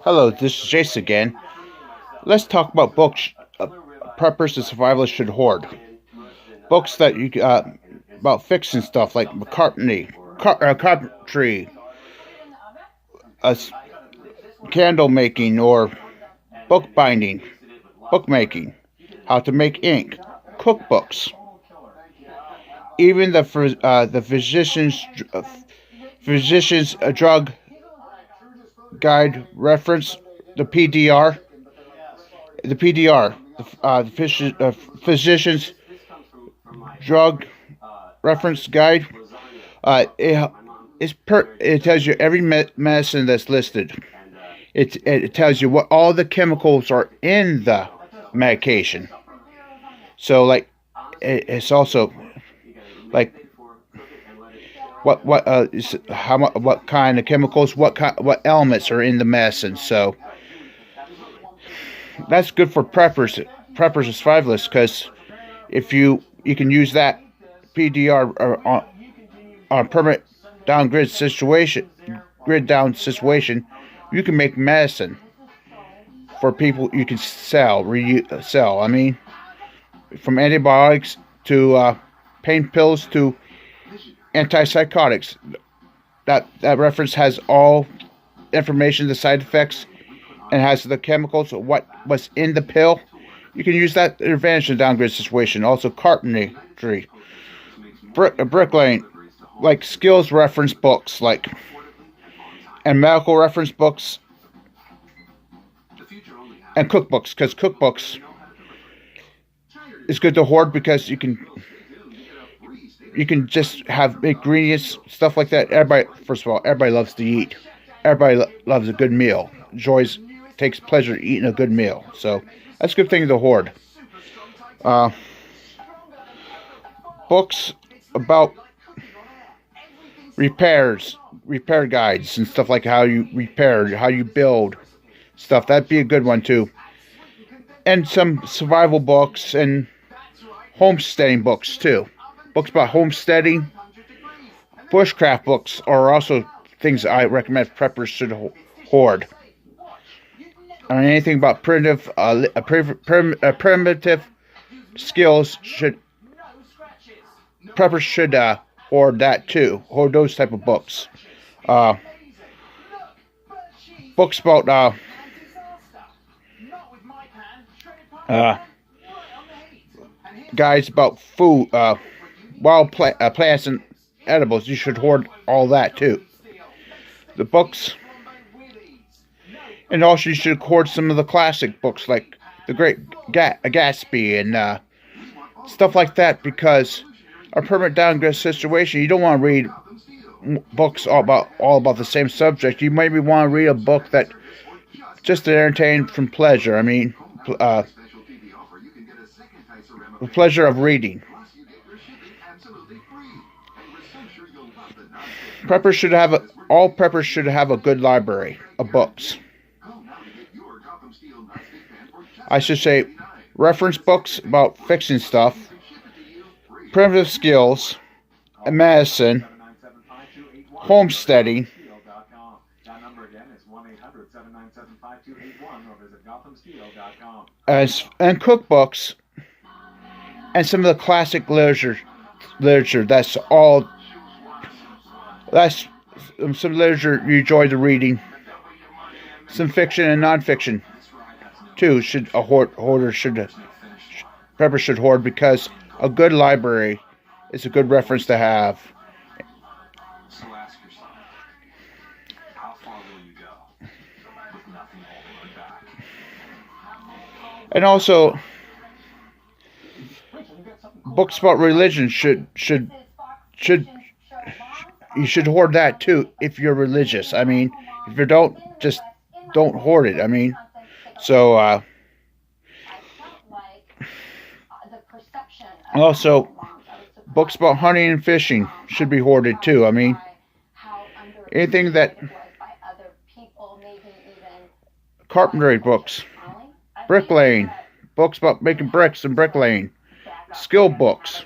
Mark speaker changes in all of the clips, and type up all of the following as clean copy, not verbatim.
Speaker 1: Hello, this is Jason again. Let's talk about books preppers and survivalists should hoard. Books that you about fixing stuff like carpentry, uh, candle making, or bookbinding, bookmaking, how to make ink, cookbooks, even the physician's drug guide reference, the PDR, the PDR, the physician's drug reference guide. It tells you every medicine that's listed. It tells you what all the chemicals are in the medication. So it's also like what kind of chemicals, what elements are in the medicine. So that's good for preppers and survivalists, because if you can use that PDR on permanent grid down situation, you can make medicine for people. You can sell. I mean, from antibiotics to pain pills to antipsychotics. That reference has all information, the side effects, and has the chemicals, what was in the pill. You can use that advantage in a downgrade situation. Also, carpentry, bricklaying, like skills reference books, and medical reference books, and cookbooks, because cookbooks is good to hoard, because you can just have ingredients, stuff like that. First of all, everybody loves to eat. Everybody loves a good meal. Takes pleasure in eating a good meal. So that's a good thing to hoard. Books about repair guides and stuff, like how you repair, how you build stuff. That'd be a good one too. And some survival books and homesteading books too. Books about homesteading, bushcraft books are also things I recommend preppers should hoard. Anything about primitive skills preppers should hoard that too. Hoard those type of books. Books about guides about food, wild plants and edibles. You should hoard all that too. The books, and also you should hoard some of the classic books like The Great Gatsby and stuff like that, because a permanent downgrade situation, you don't want to read books all about the same subject. You maybe want to read a book that just to entertain from pleasure. I mean, the pleasure of reading. All preppers should have a good library of books. I should say reference books about fixing stuff, primitive skills, medicine, homesteading, and cookbooks, and some of the classic literature. That's some literature you enjoy the reading. Some fiction and non-fiction too. Preppers should hoard, because a good library is a good reference to have. And also, books about religion you should hoard that too if you're religious. I mean, if you don't, just don't hoard it. I mean, so also books about hunting and fishing should be hoarded too. I mean, anything that carpentry books, bricklaying, books about making bricks and bricklaying, skill books,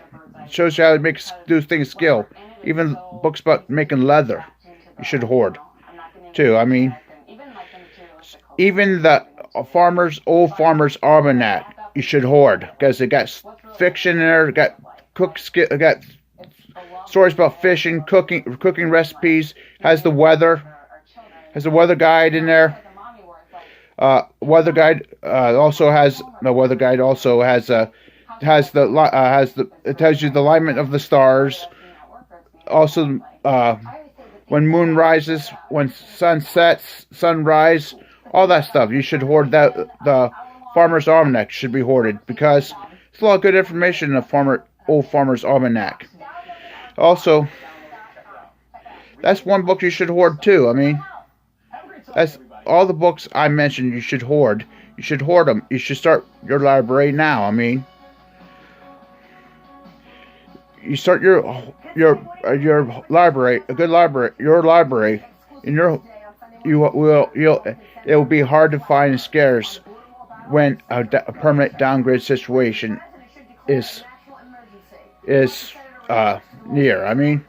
Speaker 1: shows you how to do things skill. Even books about making leather, you should hoard too. I mean, Even the old farmer's almanac, you should hoard, because it got fiction in there. It got got stories about fishing, cooking recipes. Has the weather guide in there. Weather guide also has the weather guide also has it tells you the alignment of the stars. Also, when moon rises, when sun sets, sunrise, all that stuff. You should hoard that. The Farmer's Almanac should be hoarded, because it's a lot of good information in the old Farmer's Almanac. Also, that's one book you should hoard too. I mean, that's all the books I mentioned you should hoard. You should hoard them. You should start your library now. I mean, you start your library, a good library, your library, and it will be hard to find and scarce when a permanent downgrade situation is near. I mean,